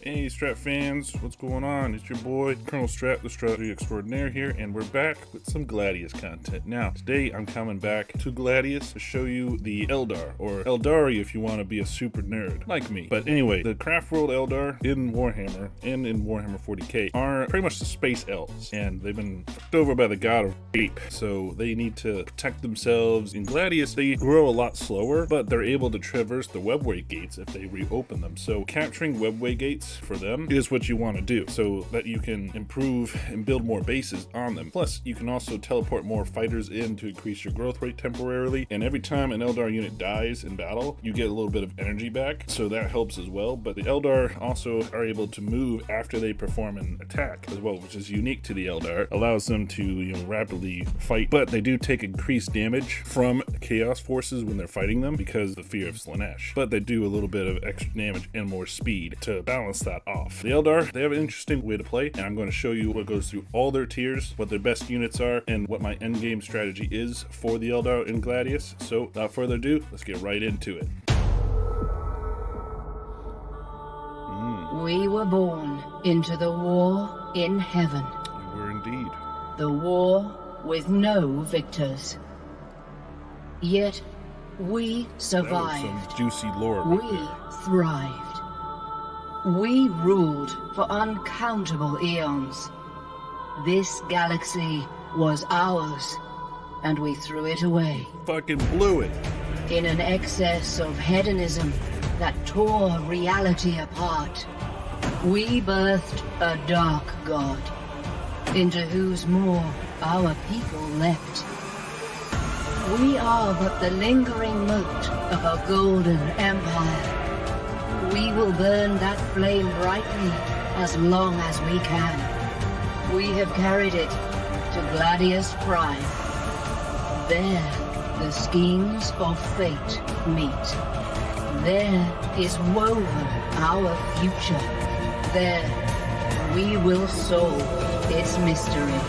Hey Strat fans, what's going on? It's your boy Colonelstrat, the strategy extraordinaire here, and we're back with some Gladius content. Now, today I'm coming back to Gladius to show you the Eldar, or Eldari if you want to be a super nerd, like me. But anyway, the Craftworld Eldar in Warhammer and in Warhammer 40k are pretty much the space elves, and they've been fucked over by the god of rape, so they need to protect themselves. In Gladius, they grow a lot slower, but they're able to traverse the webway gates if they reopen them. So capturing webway gates for them is what you want to do so that you can improve and build more bases on them. Plus, you can also teleport more fighters in to increase your growth rate temporarily, and every time an Eldar unit dies in battle, you get a little bit of energy back, so that helps as well. But the Eldar also are able to move after they perform an attack as well, which is unique to the Eldar. Allows them to, rapidly fight, but they do take increased damage from chaos forces when they're fighting them because of the fear of Slanesh. But they do a little bit of extra damage and more speed to balance that off. The Eldar, they have an interesting way to play, and I'm going to show you what goes through all their tiers, what their best units are, and what my endgame strategy is for the Eldar in Gladius. So without further ado, let's get right into it. We were born into the war in heaven. We were indeed. The war with no victors. Yet we survived. That was some juicy lore. We thrived. We ruled for uncountable eons. This galaxy was ours, and we threw it away. Fucking blew it. In an excess of hedonism that tore reality apart, we birthed a dark god, into whose maw our people leapt. We are but the lingering mote of a golden empire. We will burn that flame brightly as long as we can. We have carried it to Gladius Prime. There, the schemes of fate meet. There is woven our future. There, we will solve its mystery.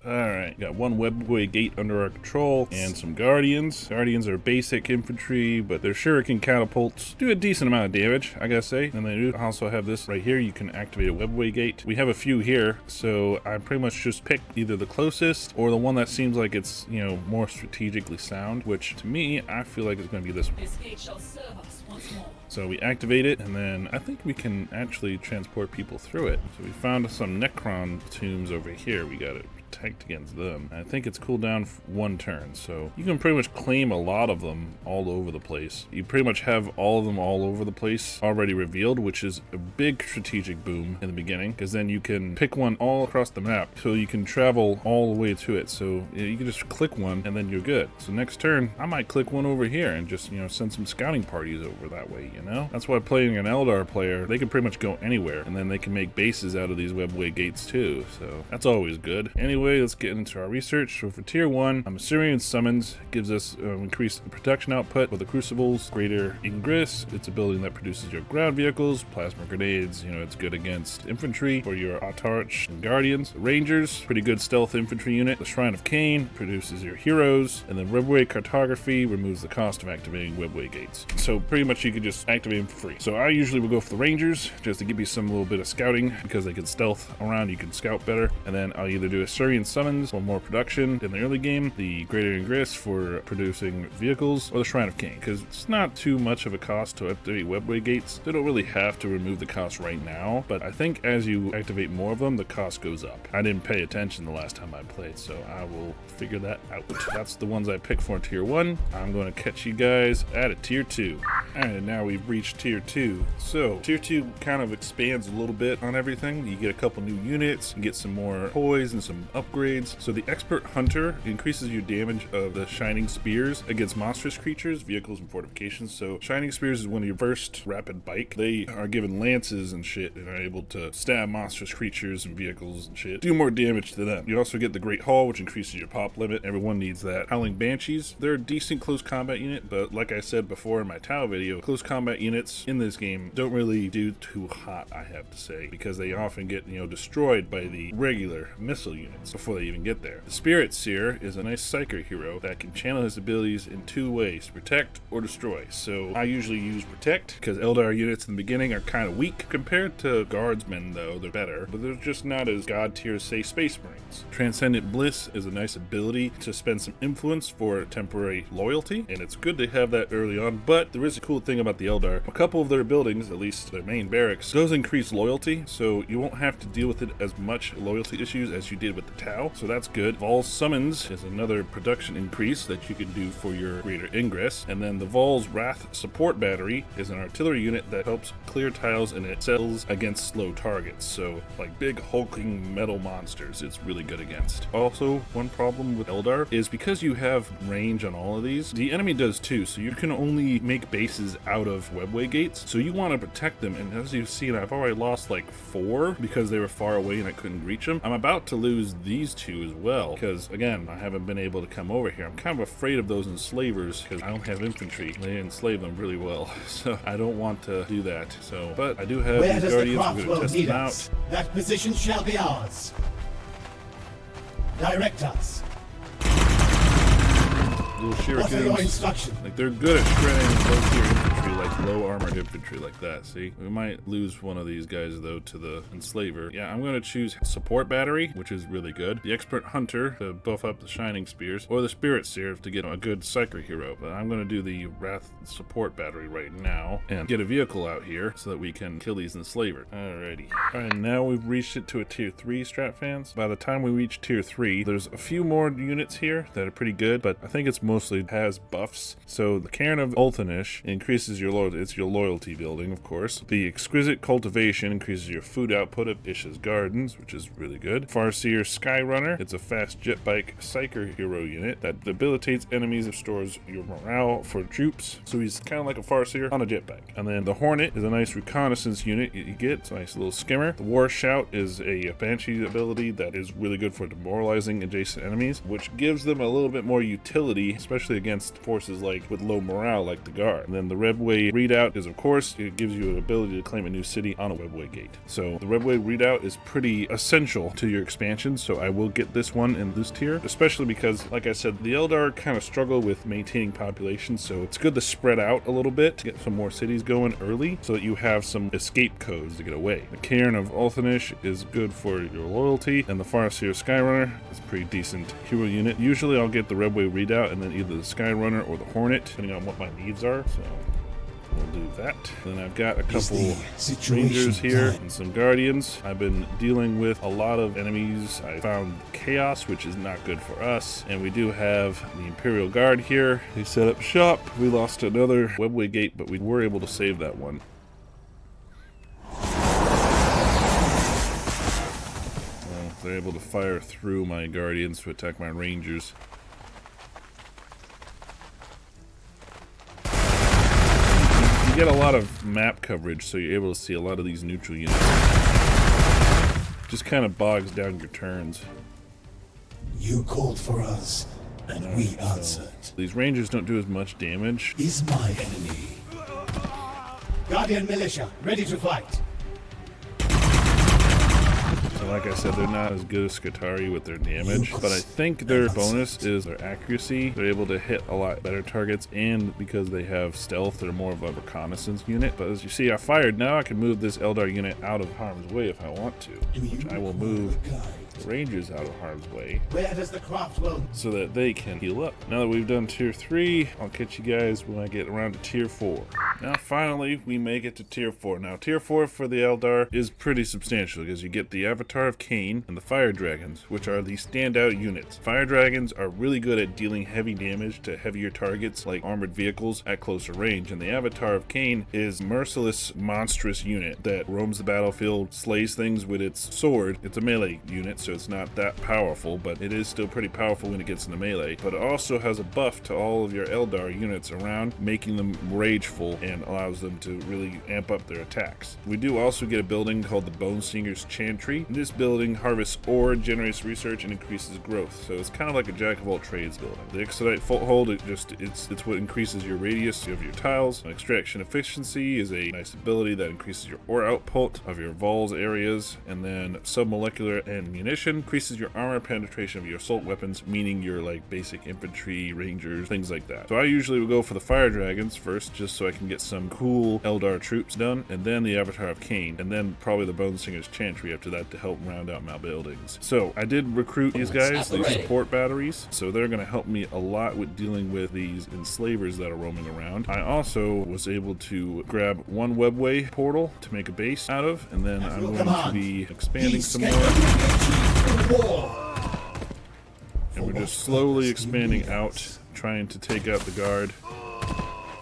Alright, got one webway gate under our control and some guardians. Guardians are basic infantry, but their shuriken catapults do a decent amount of damage, I gotta say. And they do also have this right here. You can activate a webway gate. We have a few here, so I pretty much just pick either the closest or the one that seems like it's, more strategically sound, which to me, I feel like it's going to be this one. This gate shall serve us once more. So we activate it, and then I think we can actually transport people through it. So we found some Necron tombs over here. We got it protect against them. I think it's cooldown for 1 turn, so you can pretty much claim a lot of them all over the place. You pretty much have all of them all over the place already revealed, which is a big strategic boom in the beginning, because then you can pick one all across the map, so you can travel all the way to it. So you can just click one, and then you're good. So next turn, I might click one over here and just, send some scouting parties over that way, That's why playing an Eldar player, they can pretty much go anywhere, and then they can make bases out of these webway gates too, so that's always good. Anyway, let's get into our research. So for tier 1, Assyrian Summons gives us increased production output with the Crucibles, greater Ingress. It's a building that produces your ground vehicles, plasma grenades. It's good against infantry for your Autarch and Guardians. Rangers, pretty good stealth infantry unit. The Shrine of Cain produces your heroes, and then webway cartography removes the cost of activating webway gates. So pretty much you can just activate them for free. So I usually would go for the Rangers just to give you some little bit of scouting because they can stealth around, you can scout better. And then I'll either do Assyrian Summons for more production in the early game, the Greater Ingress for producing vehicles, or the Shrine of Cain, because it's not too much of a cost to activate webway gates. They don't really have to remove the cost right now, but I think as you activate more of them, the cost goes up. I didn't pay attention the last time I played, so I will figure that out. That's the ones I picked for tier 1. I'm going to catch you guys at a tier 2. And now we've reached tier 2. So tier 2 kind of expands a little bit on everything. You get a couple new units, you get some more toys and some upgrades. So the Expert Hunter increases your damage of the Shining Spears against monstrous creatures, vehicles, and fortifications. So Shining Spears is one of your first rapid bike. They are given lances and shit and are able to stab monstrous creatures and vehicles and shit. Do more damage to them. You also get the Great Haul, which increases your pop limit. Everyone needs that. Howling Banshees, they're a decent close combat unit, but like I said before in my Tau video, video, close combat units in this game don't really do too hot, I have to say, because they often get, destroyed by the regular missile units before they even get there. The Spirit Seer is a nice Psyker hero that can channel his abilities in two ways, protect or destroy. So I usually use protect because Eldar units in the beginning are kind of weak compared to guardsmen, though they're better, but they're just not as god tier as, say, Space Marines. Transcendent Bliss is a nice ability to spend some influence for temporary loyalty, and it's good to have that early on. But there is a cool thing about the Eldar. A couple of their buildings, at least their main barracks, does increase loyalty, so you won't have to deal with it as much loyalty issues as you did with the Tau, so that's good. Vol's Summons is another production increase that you can do for your greater ingress, and then the Vol's Wrath Support Battery is an artillery unit that helps clear tiles and it sells against slow targets, so like big hulking metal monsters it's really good against. Also, one problem with Eldar is because you have range on all of these, the enemy does too, so you can only make bases out of webway gates, so you want to protect them, and as you've seen, I've already lost like 4 because they were far away and I couldn't reach them. I'm about to lose these 2 as well, because again, I haven't been able to come over here. I'm kind of afraid of those enslavers because I don't have infantry. They enslave them really well, so I don't want to do that. So, but I do have these Guardians. I'm going to test them out. That position shall be ours. Direct us. Little What are your shurikens. instructions? Like, they're good at shredding low tier infantry, like low armored infantry like that. See, we might lose one of these guys though to the enslaver. Yeah, I'm going to choose support battery, which is really good. The expert hunter to buff up the shining spears, or the spirit seer to get a good psyker hero. But I'm going to do the wrath support battery right now and get a vehicle out here so that we can kill these enslavers. Alrighty. Alright, now we've reached it to a tier 3, Strat fans. By the time we reach tier 3, there's a few more units here that are pretty good, but I think it's mostly has buffs. So the Cairn of Ulthanish increases your loyalty. It's your loyalty building, of course. The Exquisite Cultivation increases your food output at Ish's Gardens, which is really good. Farseer Skyrunner, it's a fast jet bike psyker hero unit that debilitates enemies and restores your morale for troops. So he's kind of like a Farseer on a jet bike. And then the Hornet is a nice reconnaissance unit you get. It's a nice little skimmer. The War Shout is a Banshee ability that is really good for demoralizing adjacent enemies, which gives them a little bit more utility, especially against forces like with low morale like the Guard. And then the Webway Readout is, of course, it gives you an ability to claim a new city on a Webway gate. So the Webway Readout is pretty essential to your expansion, so I will get this one in this tier, especially because, like I said, the Eldar kind of struggle with maintaining population, so it's good to spread out a little bit to get some more cities going early so that you have some escape codes to get away. The Cairn of Ulthanish is good for your loyalty, and the Farseer Skyrunner is a pretty decent hero unit. Usually I'll get the Webway Readout and then either the Skyrunner or the Hornet, depending on what my needs are, so we'll do that. Then I've got a couple Rangers here and some Guardians. I've been dealing with a lot of enemies. I found Chaos, which is not good for us, and we do have the Imperial Guard here. They set up shop. We lost another Webway gate, but we were able to save that one. Well, they're able to fire through my Guardians to attack my Rangers. You get a lot of map coverage, so you're able to see a lot of these neutral units. Just kind of bogs down your turns. You called for us, and we answered. These Rangers don't do as much damage. Is my enemy. Guardian Militia, ready to fight. So like I said, they're not as good as Skitarii with their damage, but I think their bonus is their accuracy. They're able to hit a lot better targets, and because they have stealth, they're more of a reconnaissance unit. But as you see, I fired. Now I can move this Eldar unit out of harm's way if I want to, which I will move the Rangers out of harm's way. Where does the Craftworld So that they can heal up. Now that we've done tier 3, I'll catch you guys when I get around to tier 4. Now finally, we make it to tier 4. Now tier 4 for the Eldar is pretty substantial because you get the Avatar of Cain and the Fire Dragons, which are the standout units. Fire Dragons are really good at dealing heavy damage to heavier targets like armored vehicles at closer range, and the Avatar of Cain is a merciless, monstrous unit that roams the battlefield, slays things with its sword. It's a melee unit, so it's not that powerful, but it is still pretty powerful when it gets into melee. But it also has a buff to all of your Eldar units around, making them rageful and allows them to really amp up their attacks. We do also get a building called the Bone Singer's Chantry. This building harvests ore, generates research, and increases growth. So it's kind of like a jack of all trades building. The Exodite Foothold, it's what increases your radius of your tiles. Extraction Efficiency is a nice ability that increases your ore output of your vols areas. And then Submolecular Ammunition increases your armor penetration of your assault weapons, meaning your like basic infantry, rangers, things like that. So I usually would go for the Fire Dragons first, just so I can get some cool Eldar troops done, and then the Avatar of Cain, and then probably the Bone Singer's Chantry after that to help round out my buildings. So I did recruit these guys, these support batteries, so they're going to help me a lot with dealing with these enslavers that are roaming around. I also was able to grab one webway portal to make a base out of, and then I'm going to be expanding some more. And we're just slowly expanding out, trying to take out the guard.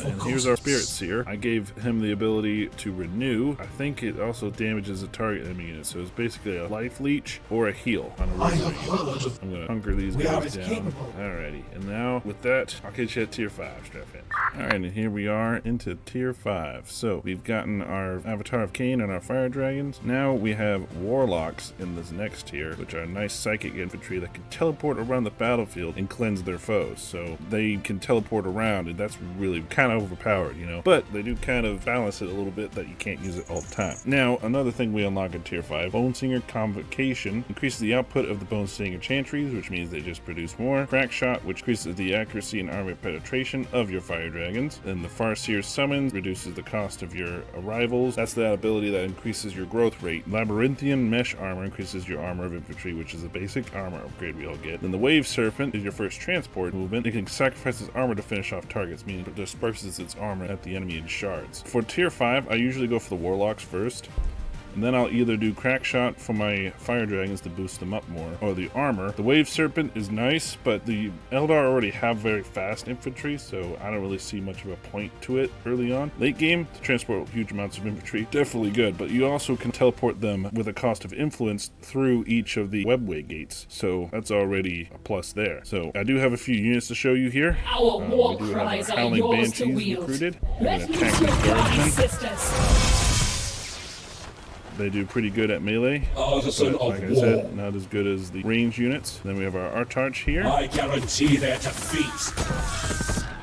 And here's our Spirit Seer. I gave him the ability to renew. I think it also damages a target enemy unit, so it's basically a life leech or a heal on a regular unit. I'm gonna hunker these guys down. Alrighty, and now with that, I'll catch you at tier 5, Strat fans. Alright, and here we are into tier 5. So we've gotten our Avatar of Cain and our Fire Dragons. Now we have Warlocks in this next tier, which are nice psychic infantry that can teleport around the battlefield and cleanse their foes. So they can teleport around, and that's really kind of overpowered, you know, but they do kind of balance it a little bit that you can't use it all the time. Now, another thing we unlock in tier 5, Bone Singer Convocation increases the output of the Bone Singer Chantries, which means they just produce more. Crack Shot, which increases the accuracy and armor penetration of your Fire Dragons. And the Farseer Summons reduces the cost of your arrivals. That's that ability that increases your growth rate. Labyrinthian Mesh Armor increases your armor of infantry, which is a basic armor upgrade we all get. Then the Wave Serpent is your first transport movement. It can sacrifice its armor to finish off targets, meaning it disperses its armor at the enemy in shards. For tier 5, I usually go for the Warlocks first, and then I'll either do Crack Shot for my Fire Dragons to boost them up more, or the armor. The Wave Serpent is nice, but the Eldar already have very fast infantry, so I don't really see much of a point to it early on. Late game, to transport huge amounts of infantry, definitely good, but you also can teleport them with a cost of influence through each of the webway gates, so that's already a plus there. So I do have a few units to show you here. Our war we do have cries our are Howling yours to Banshees wield. recruited. We're Let going me to attack your these guardsmen. sisters. They do pretty good at melee. Artisan But, like of I said, war. not as good as the range units. Then we have our Artarch here. I guarantee their defeat.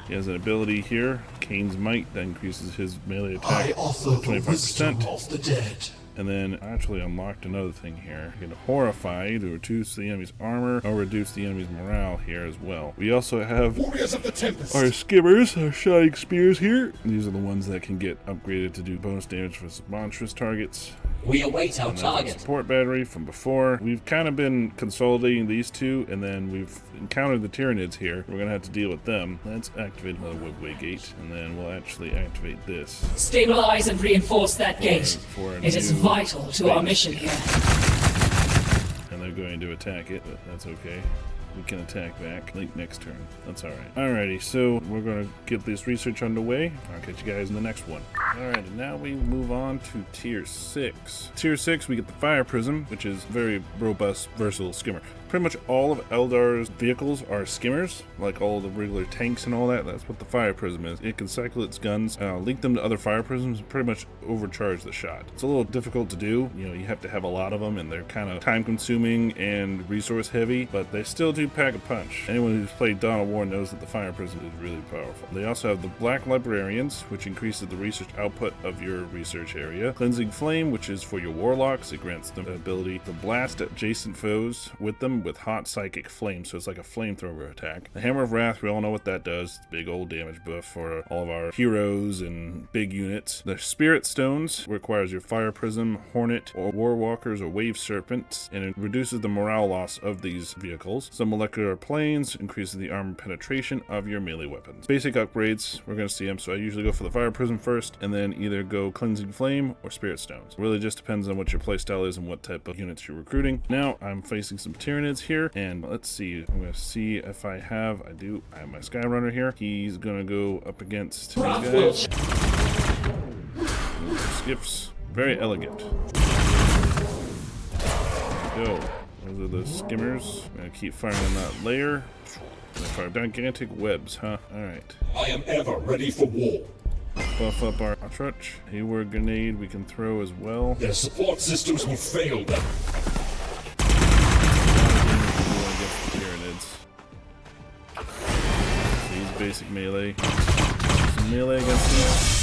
He has an ability here, Cain's Might, that increases his melee I attack offer the wisdom 25%. of the dead. And then I actually unlocked another thing here. You can Horrify to reduce the enemy's armor or reduce the enemy's morale here as well. We also have Warriors of the Tempest. our skimmers, our shining spears here. These are the ones that can get upgraded to do bonus damage for monstrous targets. We await our And that's our target. support battery from before. We've kind of been consolidating these two, and then we've encountered the Tyranids here. We're going to have to deal with them. Let's activate another webway gate, and then we'll actually activate this. Stabilize and reinforce that gate. For a It is new vital to our base. mission here. And they're going to attack it, but that's okay. We can attack back late next turn. That's alright. Alrighty, so we're going to get this research underway. I'll catch you guys in the next one. Alright, and now we move on to Tier 6. Tier 6, we get the Fire Prism, which is very robust, versatile skimmer. Pretty much all of Eldar's vehicles are skimmers, like all the regular tanks and all that. That's what the Fire Prism is. It can cycle its guns, link them to other Fire Prisms, and pretty much overcharge the shot. It's a little difficult to do. You know, you have to have a lot of them, and they're kind of time-consuming and resource-heavy, but they still do pack a punch. Anyone who's played Dawn of War knows that the Fire Prism is really powerful. They also have the Black Librarians, which increases the research output of your research area. Cleansing Flame, which is for your Warlocks. It grants them the ability to blast adjacent foes with them with hot psychic flame, so it's like a flamethrower attack. The Hammer of Wrath, we all know what that does. It's a big old damage buff for all of our heroes and big units. The Spirit Stones requires your Fire Prism, Hornet, or Warwalkers, or Wave Serpents, and it reduces the morale loss of these vehicles. Some Molecular Planes increases the armor penetration of your melee weapons. Basic upgrades, we're going to see them, so I usually go for the Fire Prism first, and then either go Cleansing Flame or Spirit Stones. It really just depends on what your playstyle is and what type of units you're recruiting. Now, I'm facing some Tyranids here, and let's see. I'm going to see if I have my Skyrunner here. He's going to go up against these guys. Skiffs. Very elegant. There we go. Those are the skimmers. I'm going to keep firing on that layer. Fire gigantic webs, huh? Alright. I am ever ready for war. buff up our Trutch. Hayward grenade we can throw as well. Their support systems will fail them. He's basic melee. Some melee against him.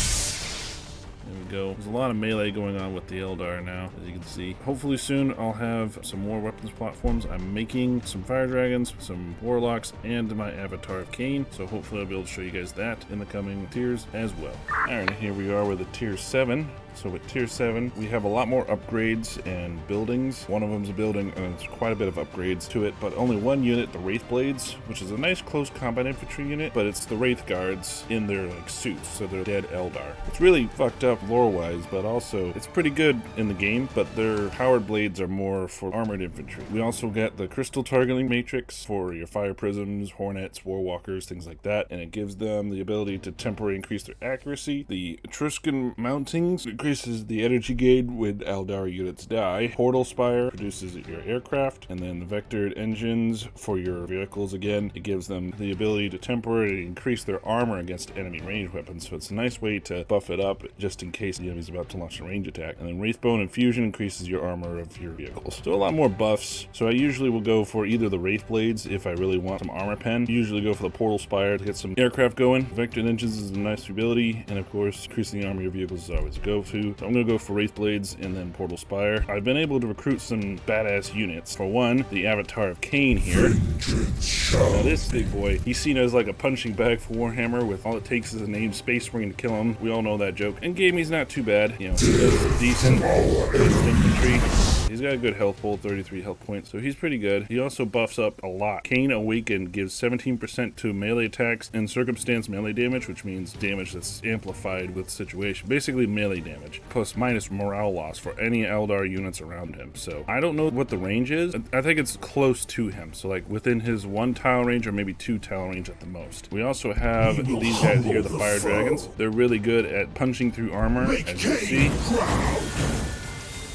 There we go. There's a lot of melee going on with the Eldar now, as you can see. Hopefully soon I'll have some more weapons platforms. I'm making some fire dragons, some warlocks, and my avatar of Cain. So hopefully I'll be able to show you guys that in the coming tiers as well. Alright, here we are with a tier 7. So with tier 7, we have a lot more upgrades and buildings. One of them's a building, and it's quite a bit of upgrades to it, but only one unit, the Wraith Blades, which is a nice close combat infantry unit, but it's the Wraith Guards in their like suits, so they're dead Eldar. It's really fucked up lore-wise, but also it's pretty good in the game, but their powered blades are more for armored infantry. We also get the Crystal Targeting Matrix for your Fire Prisms, Hornets, Warwalkers, things like that, and it gives them the ability to temporarily increase their accuracy. The Etruscan Mountings increases the energy gain when Eldar units die. Portal Spire produces your aircraft, and then the vectored engines for your vehicles again. It gives them the ability to temporarily increase their armor against enemy ranged weapons, so it's a nice way to buff it up just in case the enemy's about to launch a range attack. And then Wraithbone Infusion increases your armor of your vehicles. So a lot more buffs. So I usually will go for either the Wraith Blades if I really want some armor pen. Usually go for the Portal Spire to get some aircraft going. Vectored engines is a nice ability, and of course increasing the armor of your vehicles is always a go-to. So I'm going to go for Wraith Blades and then Portal Spire. I've been able to recruit some badass units. For one, the Avatar of Cain here. Now this big boy, he's seen as like a punching bag for Warhammer, with all it takes is a named Space Marine to kill him. We all know that joke. And Gamey's not too bad. You know, he does decent infantry. He's got a good health pool, 33 health points, so he's pretty good. He also buffs up a lot. Cain Awakened gives 17% to melee attacks and circumstance melee damage, which means damage that's amplified with situation. Basically melee damage, plus minus morale loss for any Eldar units around him. So I don't know what the range is. I think it's close to him, so like within his 1 tile range or maybe 2 tile range at the most. We also have these guys here, the Fire Dragons. They're really good at punching through armor, as you see.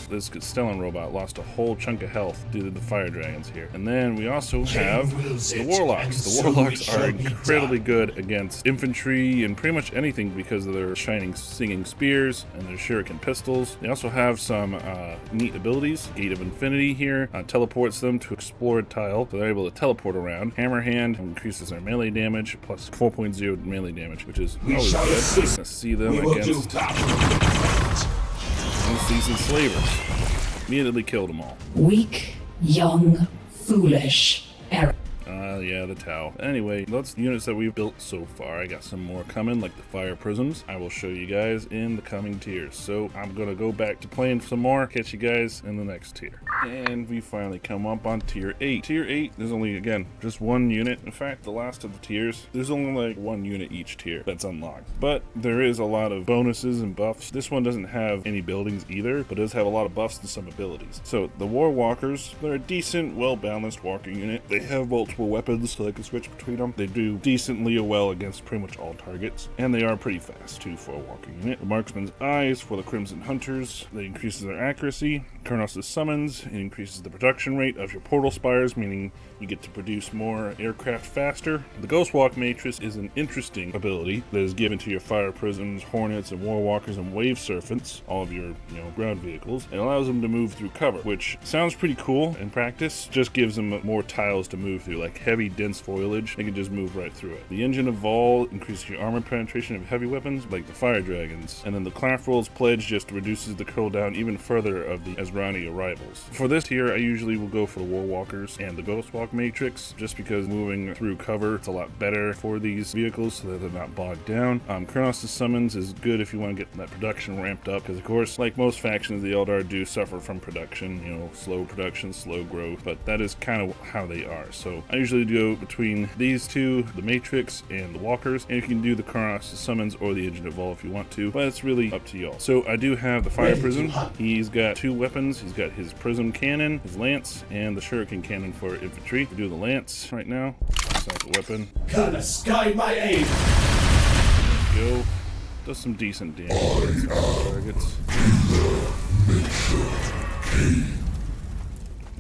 This Stellan robot lost a whole chunk of health due to the Fire Dragons here. And then we also have the Warlocks. The Warlocks are incredibly good against infantry and pretty much anything because of their shining singing spears and their shuriken pistols. They also have some neat abilities. Gate of Infinity here teleports them to explored tile, so they're able to teleport around. Hammer Hand increases their melee damage, plus 4.0 melee damage, which is always good. Let's see them against these enslavers. Immediately killed them all. Weak, young, foolish, arrogant. Yeah, the Tau. Anyway, that's units that we've built so far. I got some more coming, like the Fire Prisms. I will show you guys in the coming tiers. So I'm gonna go back to playing some more. Catch you guys in the next tier. And we finally come up on tier 8. Tier 8, there's only, again, just one unit. In fact, the last of the tiers, there's only like one unit each tier that's unlocked. But there is a lot of bonuses and buffs. This one doesn't have any buildings either, but does have a lot of buffs and some abilities. So the War Walkers, they're a decent, well-balanced walking unit. They have multiple weapons, so I can switch between them. They do decently well against pretty much all targets, and they are pretty fast too for a walking unit. The Marksman's Eyes for the Crimson Hunters, they increases their accuracy. Colonelstrat Summons, it increases the production rate of your Portal Spires, meaning you get to produce more aircraft faster. The Ghostwalk Matrix is an interesting ability that is given to your Fire Prisms, Hornets, and Warwalkers and Wave Serpents, all of your ground vehicles. It allows them to move through cover, which sounds pretty cool in practice. Just gives them more tiles to move through, like heavy, dense foliage. They can just move right through it. The Engine of Vol increases your armor penetration of heavy weapons, like the Fire Dragons. And then the Craftworld's Pledge just reduces the cooldown even further of the Azrani arrivals. For this tier, I usually will go for the Warwalkers and the Ghostwalk Matrix, just because moving through cover, it's a lot better for these vehicles so that they're not bogged down. Colonelstrat Summons is good if you want to get that production ramped up, because of course, like most factions, the Eldar do suffer from production, slow production, slow growth, but that is kind of how they are. So I usually go between these two, the Matrix and the Walkers, and you can do the Colonelstrat Summons or the Engine of Vol if you want to, but it's really up to y'all. So I do have the Fire Prism. He's got 2 weapons. He's got his Prism Cannon, his Lance, and the Shuriken Cannon for infantry. We do the Lance right now. That's not the weapon. Colonel Sky my aid. Go. Does some decent damage against targets.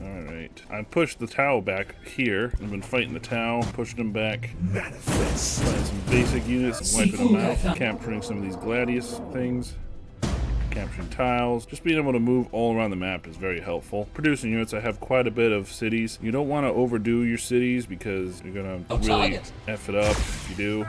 Alright. it. I pushed the Tau back here. I've been fighting the Tau, pushing them back. Fighting some basic units and wiping them out. Capturing some of these Gladius things. Capturing tiles. Just being able to move all around the map is very helpful. Producing units, I have quite a bit of cities. You don't want to overdo your cities because you're going to really F it up if you do.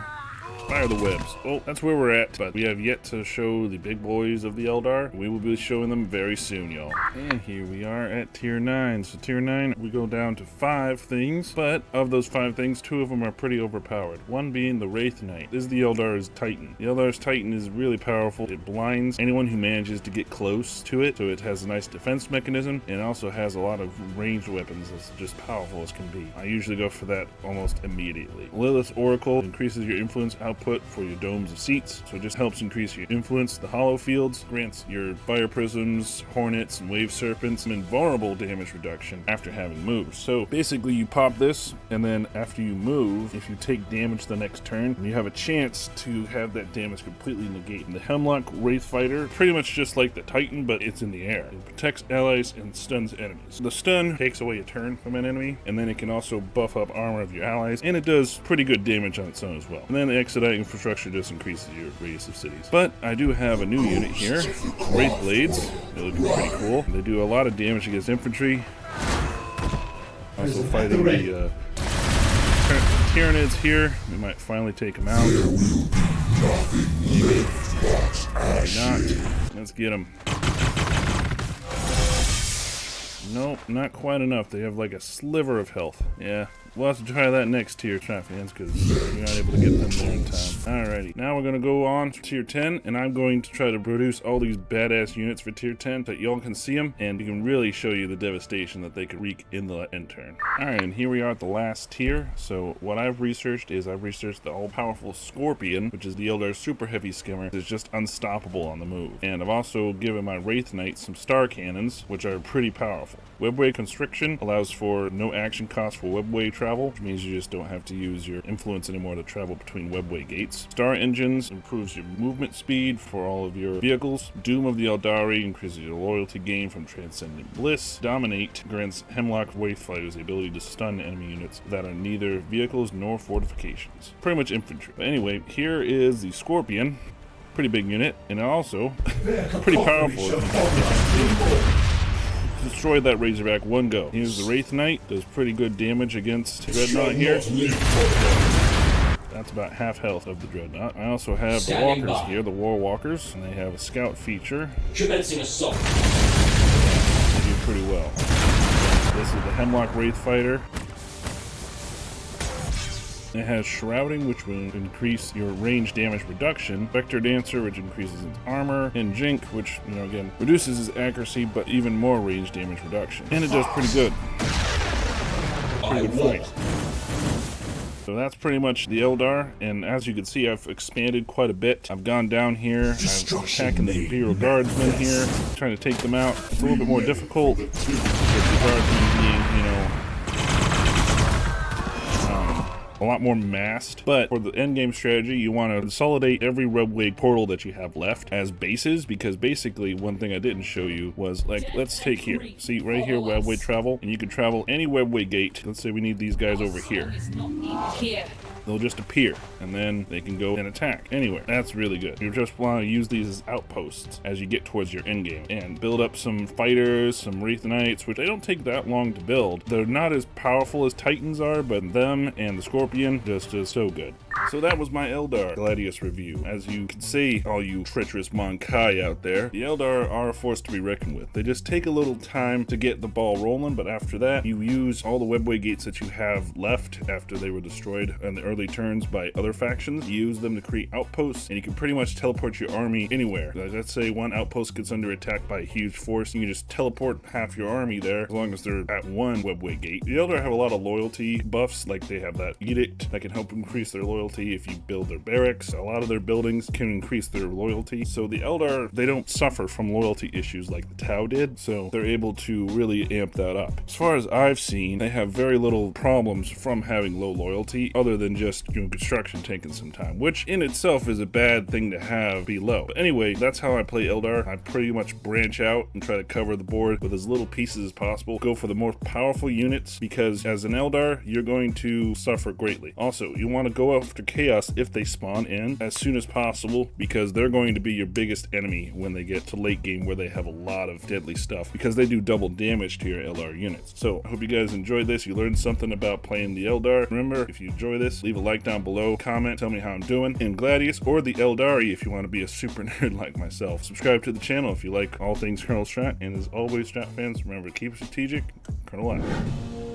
Fire the webs. Oh, that's where we're at, but we have yet to show the big boys of the Eldar. We will be showing them very soon, y'all. And here we are at tier 9. So tier 9, we go down to 5 things, but of those 5 things, 2 of them are pretty overpowered. One being the Wraith Knight. This is the Eldar's Titan. The Eldar's Titan is really powerful. It blinds anyone who manages to get close to it, so it has a nice defense mechanism, and it also has a lot of ranged weapons that's just powerful as can be. I usually go for that almost immediately. Lilith's Oracle increases your influence output for your domes of seats, so it just helps increase your influence. The Hollow Fields grants your Fire Prisms, Hornets, and Wave Serpents an invulnerable damage reduction after having moved. So basically you pop this, and then after you move, if you take damage the next turn, you have a chance to have that damage completely negate. And the Hemlock Wraith Fighter, pretty much just like the Titan, but it's in the air. It protects allies and stuns enemies. The stun takes away a turn from an enemy, and then it can also buff up armor of your allies, and it does pretty good damage on its own as well. And then the Expedite Infrastructure just increases your radius of cities. But I do have a new unit here, Wraith Blades. They look pretty cool. They do a lot of damage against infantry. Also fighting the Tyranids here. We might finally take them out. Maybe. Maybe not. Let's get them. Nope, not quite enough. They have like a sliver of health. Yeah, we'll have to try that next tier, Champions, because we're not able to get them there in time. Alrighty, now we're going to go on to tier 10, and I'm going to try to produce all these badass units for tier 10 so that y'all can see them, and you can really show you the devastation that they could wreak in the end turn. Alright, and here we are at the last tier. So what I've researched is I've researched the all-powerful Scorpion, which is the Eldar super heavy skimmer. It's just unstoppable on the move. And I've also given my Wraith Knight some star cannons, which are pretty powerful. Webway Constriction allows for no action cost for webway travel, which means you just don't have to use your influence anymore to travel between webway gates. Star Engines improves your movement speed for all of your vehicles. Doom of the Eldari increases your loyalty gain from Transcendent Bliss. Dominate grants Hemlock Wraith Fighters the ability to stun enemy units that are neither vehicles nor fortifications. Pretty much infantry. But anyway, here is the Scorpion. Pretty big unit, and also pretty powerful. Destroy that Razorback one go. Here's the Wraith Knight. Does pretty good damage against Dreadnought here. That's about half health of the Dreadnought. I also have the Walkers here, the War Walkers, and they have a scout feature. Commencing assault. They do pretty well. This is the Hemlock Wraith Fighter. It has Shrouding, which will increase your range damage reduction, Vector Dancer, which increases its armor, and Jink, which, again, reduces its accuracy, but even more range damage reduction. And it does pretty good. Pretty good fight. So that's pretty much the Eldar, and as you can see, I've expanded quite a bit. I've gone down here, I'm attacking the Imperial Guardsmen here, trying to take them out. It's a little bit more difficult, with the Guardsmen being, a lot more massed, but for the endgame strategy, you want to consolidate every webway portal that you have left as bases, because basically one thing I didn't show you was, like, let's take here. See, right here, webway travel, and you can travel any webway gate. Let's say we need these guys over here. They'll just appear, and then they can go and attack anywhere. That's really good. You just want to use these as outposts as you get towards your end game, and build up some fighters, some Wraith Knights, which they don't take that long to build. They're not as powerful as Titans are, but them and the Scorpion just is so good. So that was my Eldar Gladius review. As you can see, all you treacherous Mon Keigh out there, the Eldar are a force to be reckoned with. They just take a little time to get the ball rolling, but after that, you use all the webway gates that you have left after they were destroyed in the early turns by other factions. You use them to create outposts, and you can pretty much teleport your army anywhere. Like, let's say one outpost gets under attack by a huge force, and you just teleport half your army there, as long as they're at one webway gate. The Eldar have a lot of loyalty buffs, like they have that edict that can help increase their loyalty if you build their barracks. A lot of their buildings can increase their loyalty. So the Eldar, they don't suffer from loyalty issues like the Tau did, so they're able to really amp that up. As far as I've seen, they have very little problems from having low loyalty, other than just just construction taking some time, which in itself is a bad thing to have be low. But anyway, that's how I play Eldar. I pretty much branch out and try to cover the board with as little pieces as possible. Go for the more powerful units, because as an Eldar, you're going to suffer greatly. Also, you want to go after chaos if they spawn in as soon as possible, because they're going to be your biggest enemy when they get to late game where they have a lot of deadly stuff, because they do double damage to your Eldar units. So I hope you guys enjoyed this. You learned something about playing the Eldar. Remember, if you enjoy this, leave a like down below, comment, tell me how I'm doing in Gladius or the Eldari if you want to be a super nerd like myself. Subscribe to the channel if you like all things Colonelstrat, and as always, Strat fans, remember to keep it strategic. Colonel out.